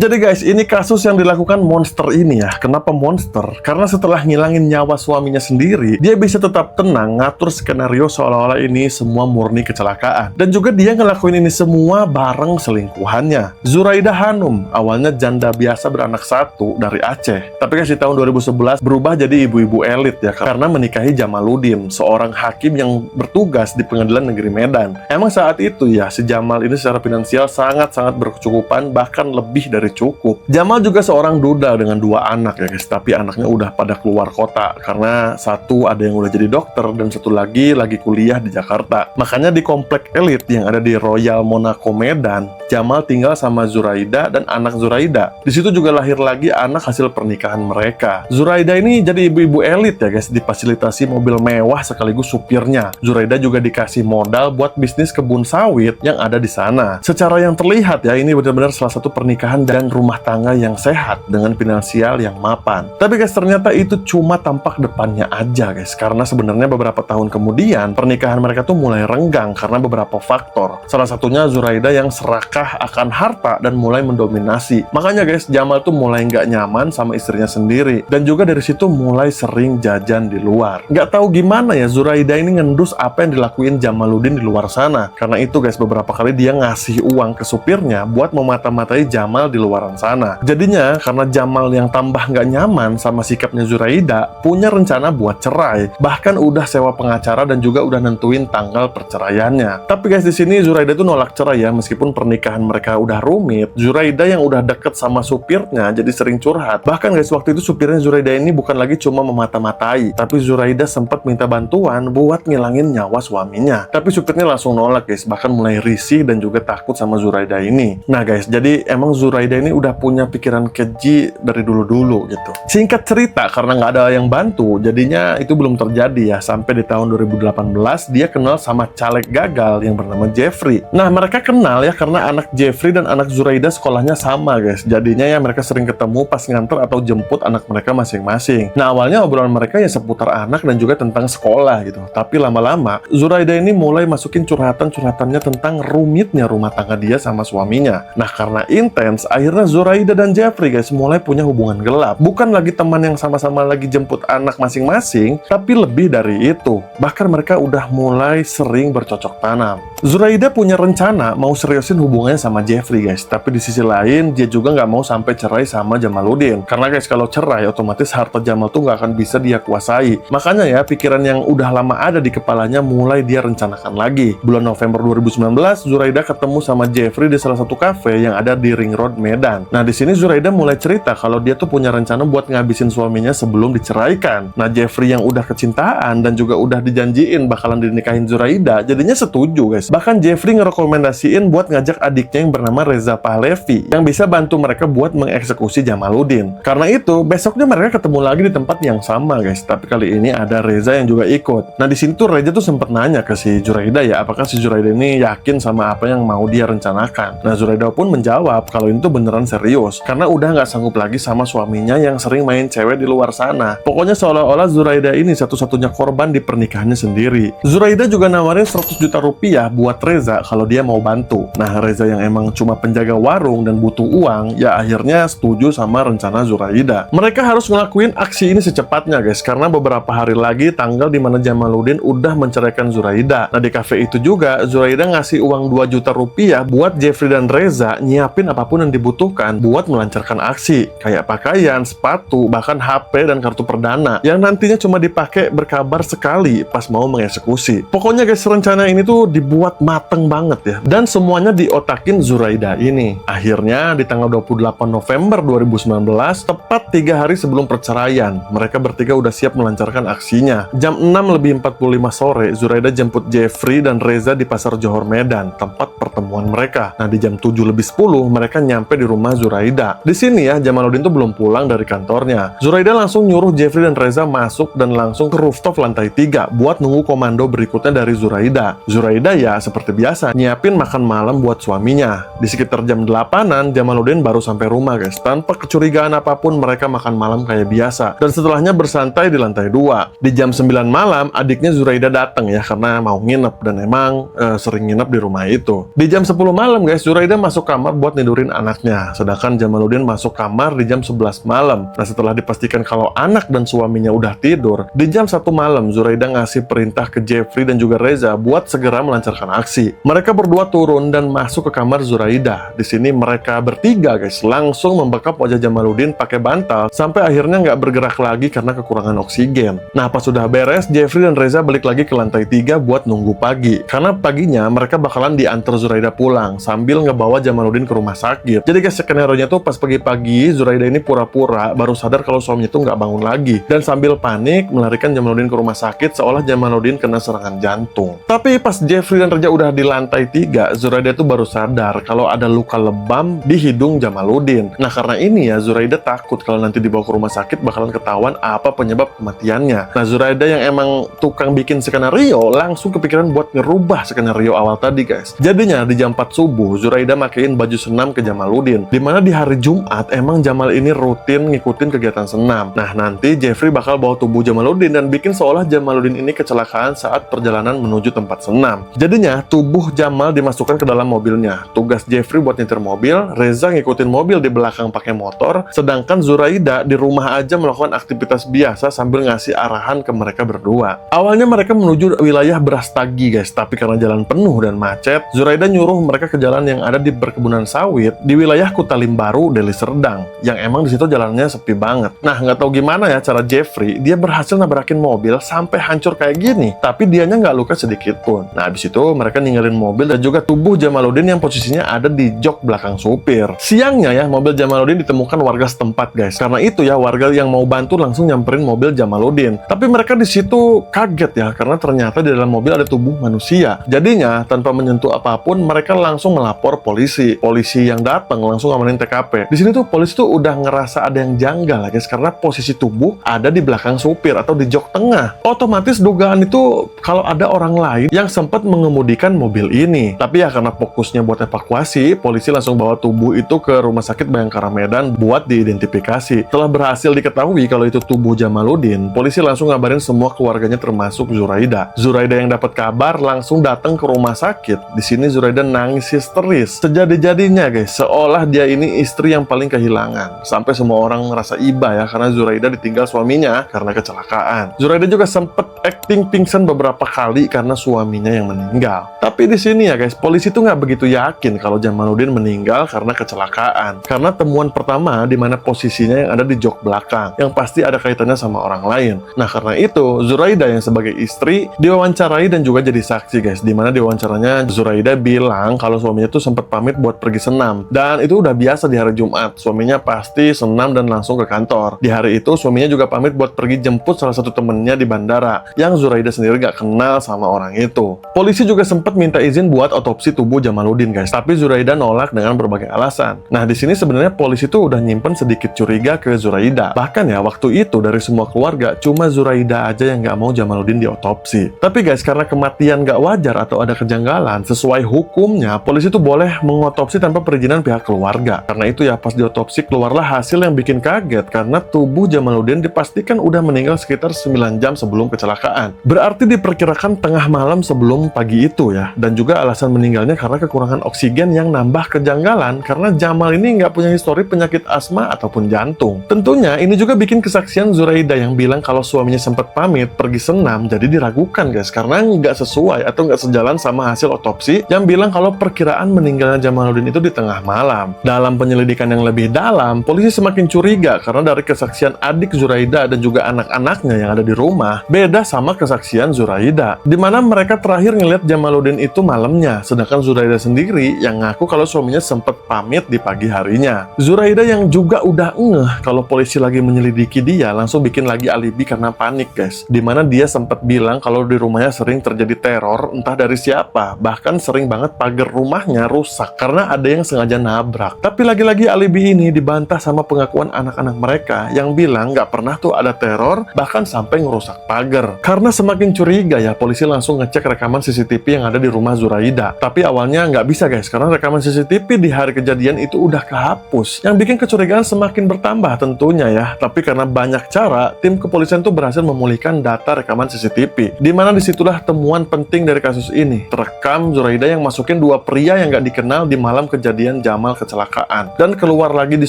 Jadi guys, ini kasus yang dilakukan monster ini ya. Kenapa monster? Karena setelah ngilangin nyawa suaminya sendiri, dia bisa tetap tenang ngatur skenario seolah-olah ini semua murni kecelakaan. Dan juga dia ngelakuin ini semua bareng selingkuhannya, Zuraida Hanum. Awalnya janda biasa beranak satu dari Aceh. Tapi guys, di tahun 2011 berubah jadi ibu-ibu elit ya, karena menikahi Jamaluddin, seorang hakim yang bertugas di Pengadilan Negeri Medan. Emang saat itu ya, si Jamal ini secara finansial sangat-sangat berkecukupan, bahkan lebih dari cukup. Jamal juga seorang duda dengan 2 anak ya guys, tapi anaknya udah pada keluar kota karena satu ada yang udah jadi dokter dan satu lagi kuliah di Jakarta. Makanya di komplek elit yang ada di Royal Monaco Medan, Jamal tinggal sama Zuraida dan anak Zuraida. Di situ juga lahir lagi anak hasil pernikahan mereka. Zuraida ini jadi ibu-ibu elit ya guys, difasilitasi mobil mewah sekaligus supirnya. Zuraida juga dikasih modal buat bisnis kebun sawit yang ada di sana. Secara yang terlihat ya, ini benar-benar salah satu pernikahan dan rumah tangga yang sehat dengan finansial yang mapan. Tapi guys, ternyata itu cuma tampak depannya aja guys, karena sebenarnya beberapa tahun kemudian pernikahan mereka tuh mulai renggang karena beberapa faktor. Salah satunya Zuraida yang serakah akan harta dan mulai mendominasi. Makanya guys, Jamal tuh mulai nggak nyaman sama istrinya sendiri, dan juga dari situ mulai sering jajan di luar. Nggak tahu gimana ya, Zuraida ini ngendus apa yang dilakuin Jamaluddin di luar sana. Karena itu guys, beberapa kali dia ngasih uang ke supirnya buat memata-matai Jamal di luaran sana. Jadinya karena Jamal yang tambah nggak nyaman sama sikapnya Zuraida, punya rencana buat cerai. Bahkan udah sewa pengacara dan juga udah nentuin tanggal perceraiannya. Tapi guys, di sini Zuraida tuh nolak cerai ya, meskipun pernikahan mereka udah rumit. Zuraida yang udah deket sama supirnya jadi sering curhat. Bahkan guys, waktu itu supirnya Zuraida ini bukan lagi cuma memata-matai, tapi Zuraida sempat minta bantuan buat ngilangin nyawa suaminya. Tapi supirnya langsung nolak guys, bahkan mulai risih dan juga takut sama Zuraida ini. Nah guys, jadi emang Zuraida ini udah punya pikiran keji dari dulu-dulu gitu. Singkat cerita, karena nggak ada yang bantu, jadinya itu belum terjadi ya, sampai di tahun 2018 dia kenal sama caleg gagal yang bernama Jeffrey. Nah, mereka kenal ya karena anak Jeffrey dan anak Zuraida sekolahnya sama guys. Jadinya ya mereka sering ketemu pas nganter atau jemput anak mereka masing-masing. Nah, awalnya obrolan mereka ya seputar anak dan juga tentang sekolah gitu. Tapi lama-lama Zuraida ini mulai masukin curhatan-curhatannya tentang rumitnya rumah tangga dia sama suaminya. Nah, karena intens, akhirnya Zuraida dan Jeffrey guys mulai punya hubungan gelap. Bukan lagi teman yang sama-sama lagi jemput anak masing-masing, tapi lebih dari itu. Bahkan mereka udah mulai sering bercocok tanam. Zuraida punya rencana mau seriusin hubungannya sama Jeffrey guys, tapi di sisi lain dia juga nggak mau sampai cerai sama Jamaluddin. Karena guys, kalau cerai otomatis harta Jamal tuh nggak akan bisa dia kuasai. Makanya ya, pikiran yang udah lama ada di kepalanya mulai dia rencanakan lagi. Bulan November 2019, Zuraida ketemu sama Jeffrey di salah satu kafe yang ada di Ring Road Medan. Nah, di sini Zuraida mulai cerita kalau dia tuh punya rencana buat ngabisin suaminya sebelum diceraikan. Nah, Jeffrey yang udah kecintaan dan juga udah dijanjiin bakalan dinikahin Zuraida, jadinya setuju guys. Bahkan Jeffrey ngerekomendasiin buat ngajak adiknya yang bernama Reza Pahlevi yang bisa bantu mereka buat mengeksekusi Jamaluddin. Karena itu, besoknya mereka ketemu lagi di tempat yang sama guys, tapi kali ini ada Reza yang juga ikut. Nah, di sini tuh Reza tuh sempat nanya ke si Zuraida ya, apakah si Zuraida ini yakin sama apa yang mau dia rencanakan. Nah, Zuraida pun menjawab kalau ini tuh beneran serius, karena udah nggak sanggup lagi sama suaminya yang sering main cewek di luar sana. Pokoknya seolah-olah Zuraida ini satu-satunya korban di pernikahannya sendiri. Zuraida juga nawarin 100 juta rupiah buat Reza kalau dia mau bantu. Nah, Reza yang emang cuma penjaga warung dan butuh uang, ya akhirnya setuju sama rencana Zuraida. Mereka harus ngelakuin aksi ini secepatnya guys, karena beberapa hari lagi tanggal dimana Jamaluddin udah menceraikan Zuraida. Nah, di cafe itu juga Zuraida ngasih uang 2 juta rupiah buat Jeffrey dan Reza nyiapin apapun yang dibutuhkan buat melancarkan aksi, kayak pakaian, sepatu, bahkan HP dan kartu perdana yang nantinya cuma dipakai berkabar sekali pas mau mengeksekusi. Pokoknya guys, rencana ini tuh dibuat mateng banget ya, dan semuanya diotakin Zuraida ini. Akhirnya di tanggal 28 November 2019, tepat 3 hari sebelum perceraian, mereka bertiga udah siap melancarkan aksinya. Jam 6:45 sore, Zuraida jemput Jeffrey dan Reza di Pasar Johor Medan, tempat pertemuan mereka. Nah, di jam 7:10 mereka nyampe di rumah Zuraida. Di sini ya, Jamaluddin tuh belum pulang dari kantornya. Zuraida langsung nyuruh Jeffrey dan Reza masuk dan langsung ke rooftop lantai 3 buat nunggu komando berikutnya dari Zuraida. Zuraida ya seperti biasa nyiapin makan malam buat suaminya. Di sekitar jam 8-an, Jamaluddin baru sampai rumah guys. Tanpa kecurigaan apapun, mereka makan malam kayak biasa. Dan setelahnya bersantai di lantai 2. Di jam 9 malam, adiknya Zuraida datang ya, karena mau nginep, dan emang sering nginep di rumah itu. Di jam 10 malam guys, Zuraida masuk kamar buat nidurin anaknya. anaknya. Sedangkan Jamaluddin masuk kamar di jam 11 malam. Nah, setelah dipastikan kalau anak dan suaminya udah tidur, di jam 1 malam Zuraida ngasih perintah ke Jeffrey dan juga Reza buat segera melancarkan aksi. Mereka berdua turun dan masuk ke kamar Zuraida. Di sini mereka bertiga guys langsung membekap wajah Jamaluddin pakai bantal sampai akhirnya nggak bergerak lagi karena kekurangan oksigen. Nah, pas sudah beres, Jeffrey dan Reza balik lagi ke lantai 3 buat nunggu pagi. Karena paginya mereka bakalan diantar Zuraida pulang sambil ngebawa Jamaluddin ke rumah sakit. Jadi guys, skenario-nya tuh pas pagi-pagi Zuraida ini pura-pura baru sadar kalau suaminya tuh nggak bangun lagi dan sambil panik melarikan Jamaluddin ke rumah sakit seolah Jamaluddin kena serangan jantung. Tapi pas Jeffrey dan Reza udah di lantai 3, Zuraida tuh baru sadar kalau ada luka lebam di hidung Jamaluddin. Nah, karena ini ya Zuraida takut kalau nanti dibawa ke rumah sakit bakalan ketahuan apa penyebab kematiannya. Nah, Zuraida yang emang tukang bikin skenario langsung kepikiran buat ngerubah skenario awal tadi guys. Jadinya di jam 4 subuh Zuraida makein baju senam ke Jamaluddin, dimana di hari Jumat emang Jamal ini rutin ngikutin kegiatan senam. Nah, nanti Jeffrey bakal bawa tubuh Jamaluddin dan bikin seolah Jamaluddin ini kecelakaan saat perjalanan menuju tempat senam. Jadinya tubuh Jamal dimasukkan ke dalam mobilnya. Tugas Jeffrey buat nyetir mobil, Reza ngikutin mobil di belakang pakai motor, sedangkan Zuraida di rumah aja melakukan aktivitas biasa sambil ngasih arahan ke mereka berdua. Awalnya mereka menuju wilayah Brastagi guys, tapi karena jalan penuh dan macet, Zuraida nyuruh mereka ke jalan yang ada di perkebunan sawit di wilayah Kutalim Baru, Deli Serdang, yang emang di situ jalannya sepi banget. Nah, nggak tahu gimana ya cara Jeffrey, dia berhasil nabrakin mobil sampai hancur kayak gini, tapi dianya nggak luka sedikit pun. Nah, habis itu mereka ninggalin mobil dan juga tubuh Jamaluddin yang posisinya ada di jok belakang supir. Siangnya ya, mobil Jamaluddin ditemukan warga setempat guys. Karena itu ya, warga yang mau bantu langsung nyamperin mobil Jamaluddin. Tapi mereka di situ kaget ya, karena ternyata di dalam mobil ada tubuh manusia. Jadinya tanpa menyentuh apapun, mereka langsung melapor polisi. Polisi yang datang langsung ngamanin TKP. Di sini tuh polisi tuh udah ngerasa ada yang janggal guys, karena posisi tubuh ada di belakang supir atau di jok tengah. Otomatis dugaan itu kalau ada orang lain yang sempat mengemudikan mobil ini. Tapi ya karena fokusnya buat evakuasi, polisi langsung bawa tubuh itu ke Rumah Sakit Bayangkara Medan buat diidentifikasi. Setelah berhasil diketahui kalau itu tubuh Jamaluddin, polisi langsung ngabarin semua keluarganya termasuk Zuraida. Zuraida yang dapat kabar langsung datang ke rumah sakit. Di sini Zuraida nangis histeris. Sejadi-jadinya guys, seolah dia ini istri yang paling kehilangan. Sampai semua orang ngerasa iba ya karena Zuraida ditinggal suaminya karena kecelakaan. Zuraida juga sempet acting pingsan beberapa kali karena suaminya yang meninggal. Tapi di sini ya guys, polisi tuh nggak begitu yakin kalau Jamaluddin meninggal karena kecelakaan. Karena temuan pertama di mana posisinya yang ada di jok belakang, yang pasti ada kaitannya sama orang lain. Nah, karena itu Zuraida yang sebagai istri diwawancarai dan juga jadi saksi guys. Di mana diwawancaranya Zuraida bilang kalau suaminya tuh sempat pamit buat pergi senam. Dan itu udah biasa di hari Jumat. Suaminya pasti senam dan langsung ke kantor. Di hari itu suaminya juga pamit buat pergi jemput salah satu temennya di bandara, yang Zuraida sendiri gak kenal sama orang itu. Polisi juga sempat minta izin buat otopsi tubuh Jamaluddin guys, tapi Zuraida nolak dengan berbagai alasan. Nah, di sini sebenarnya polisi tuh udah nyimpen sedikit curiga ke Zuraida. Bahkan ya waktu itu dari semua keluarga cuma Zuraida aja yang gak mau Jamaluddin diotopsi. Tapi guys, karena kematian gak wajar atau ada kejanggalan, sesuai hukumnya polisi tuh boleh mengotopsi tanpa perizinan pihak keluarga. Karena itu ya pas diotopsi keluarlah hasil yang bikin kaget karena tubuh Jamaluddin dipastikan udah meninggal sekitar 9 jam sebelum kecelakaan. Berarti diperkirakan tengah malam sebelum pagi itu ya. Dan juga alasan meninggalnya karena kekurangan oksigen yang nambah kejanggalan karena Jamal ini nggak punya histori penyakit asma ataupun jantung. Tentunya ini juga bikin kesaksian Zuraida yang bilang kalau suaminya sempat pamit pergi senam jadi diragukan guys, karena nggak sesuai atau nggak sejalan sama hasil otopsi yang bilang kalau perkiraan meninggalnya Jamaluddin itu di tengah malam. Dalam penyelidikan yang lebih dalam, polisi semakin curiga karena dari kesaksian adik Zuraida dan juga anak-anaknya yang ada di rumah beda sama kesaksian Zuraida, di mana mereka terakhir ngelihat Jamaluddin itu malamnya, sedangkan Zuraida sendiri yang ngaku kalau suaminya sempat pamit di pagi harinya. Zuraida yang juga udah ngeh kalau polisi lagi menyelidiki dia, langsung bikin lagi alibi karena panik guys, di mana dia sempat bilang kalau di rumahnya sering terjadi teror entah dari siapa, bahkan sering banget pagar rumahnya rusak karena ada yang sengaja nabrak. Tapi lagi-lagi alibi ini dibantah sama pengakuan anak-anak mereka yang bilang nggak pernah tuh ada teror, bahkan sampai ngerusak pagar. Karena semakin curiga ya, polisi langsung ngecek rekaman CCTV yang ada di rumah Zuraida. Tapi awalnya nggak bisa guys, karena rekaman CCTV di hari kejadian itu udah kehapus. Yang bikin kecurigaan semakin bertambah tentunya ya. Tapi karena banyak cara, tim kepolisian tuh berhasil memulihkan data rekaman CCTV. Dimana disitulah temuan penting dari kasus ini. Terekam Zuraida yang masukin dua pria yang nggak dikenal di malam kejadian Jamal kecelakaan. Dan keluar lagi di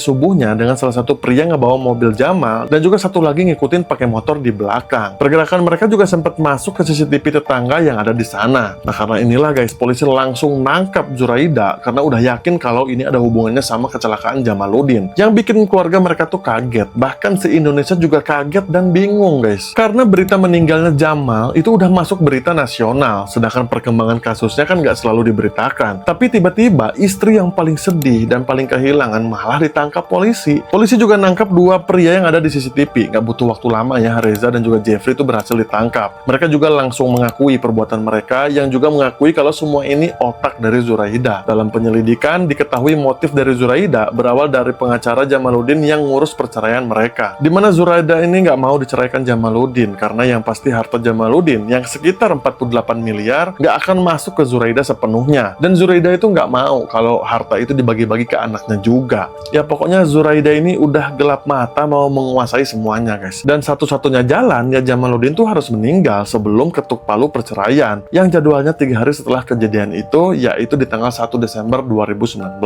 subuhnya dengan salah satu pria ngebawa mobil Jamal dan juga satu lagi ngikutin pakai motor di belakang. Pergerakan mereka juga sempat masuk ke CCTV tetangga yang ada di sana. Nah, karena inilah guys, polisi langsung nangkap Zuraida karena udah yakin kalau ini ada hubungannya sama kecelakaan Jamaluddin. Yang bikin keluarga mereka tuh kaget. Bahkan se-Indonesia juga kaget dan bingung guys. Karena berita meninggalnya Jamal itu udah masuk berita nasional. Sedangkan perkembangan kasusnya kan nggak selalu diberitakan. Tapi tiba-tiba istri yang paling sedih dan paling kehilangan malah ditangkap polisi. Polisi juga nangkap dua pria yang ada di CCTV. Nggak butuh waktu lama ya, Reza dan juga Jeffrey itu berhasil ditangkap. Mereka juga langsung mengakui perbuatan mereka, yang juga mengakui kalau semua ini otak dari Zuraida. Dalam penyelidikan diketahui motif dari Zuraida berawal dari pengacara Jamaluddin yang ngurus perceraian mereka. Dimana Zuraida ini nggak mau diceraikan Jamaluddin karena yang pasti harta Jamaluddin yang sekitar 48 miliar nggak akan masuk ke Zuraida sepenuhnya. Dan Zuraida itu nggak mau kalau harta itu dibagi-bagi ke anaknya juga. Ya pokoknya Zuraida ini udah gelap mata mau menguasai semuanya guys. Dan satu-satunya jalan ya Jamaluddin tuh harus meninggal sebelum ketuk palu perceraian yang jadwalnya 3 hari setelah kejadian itu, yaitu di tanggal 1 Desember 2019.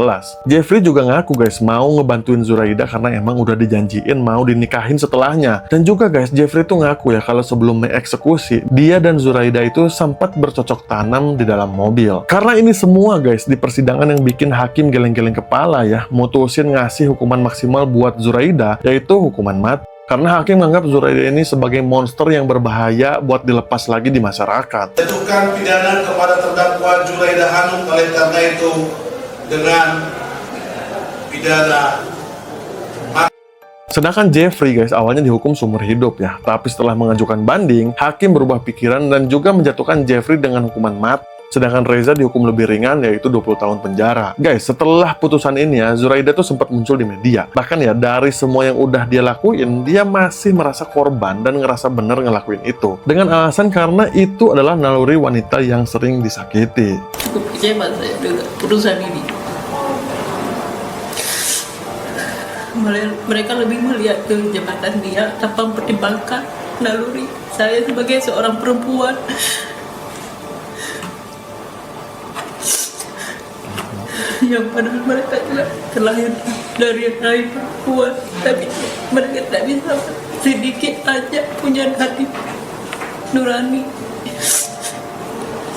Jeffrey juga ngaku guys mau ngebantuin Zuraida karena emang udah dijanjiin mau dinikahin setelahnya. Dan juga guys, Jeffrey tuh ngaku ya kalau sebelum mengeksekusi dia dan Zuraida itu sempat bercocok tanam di dalam mobil. Karena ini semua guys di persidangan yang bikin hakim geleng-geleng kepala ya, mutusin ngasih hukuman maksimal buat Zuraida, yaitu hukuman mati. Karena hakim menganggap Zuraida ini sebagai monster yang berbahaya buat dilepas lagi di masyarakat. Jatuhkan pidana kepada terdakwa Zuraida Hanum oleh karena itu dengan pidana mati. Sedangkan Jeffrey guys awalnya dihukum seumur hidup ya, tapi setelah mengajukan banding, hakim berubah pikiran dan juga menjatuhkan Jeffrey dengan hukuman mati. Sedangkan Reza dihukum lebih ringan yaitu 20 tahun penjara. Guys, setelah putusan ini ya, Zuraida tuh sempat muncul di media. Bahkan ya dari semua yang udah dia lakuin, dia masih merasa korban dan ngerasa bener ngelakuin itu. Dengan alasan karena itu adalah naluri wanita yang sering disakiti. Cukup kecewa saya dengan putusan ini. Mereka lebih melihat kejahatan dia tanpa mempertimbangkan naluri saya sebagai seorang perempuan. Yang padahal mereka juga terlahir dari rahim perempuan, tapi mereka tak bisa sedikit aja punya hati nurani.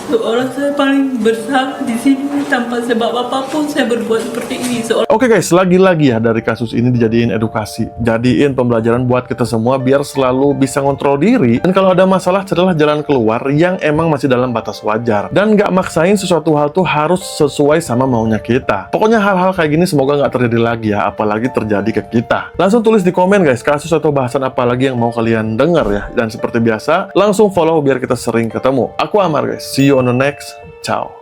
Seorang saya paling bersalah di sini, tanpa sebab apapun saya berbuat seperti ini. Oke guys, lagi-lagi ya dari kasus ini dijadiin edukasi, jadiin pembelajaran buat kita semua biar selalu bisa ngontrol diri. Dan kalau ada masalah, carilah jalan keluar yang emang masih dalam batas wajar dan nggak maksain sesuatu hal tuh harus sesuai sama maunya kita. Pokoknya hal-hal kayak gini semoga nggak terjadi lagi ya, apalagi terjadi ke kita. Langsung tulis di komen guys kasus atau bahasan apa lagi yang mau kalian dengar ya. Dan seperti biasa, langsung follow biar kita sering ketemu. Aku Amar guys, see you on the next. Ciao.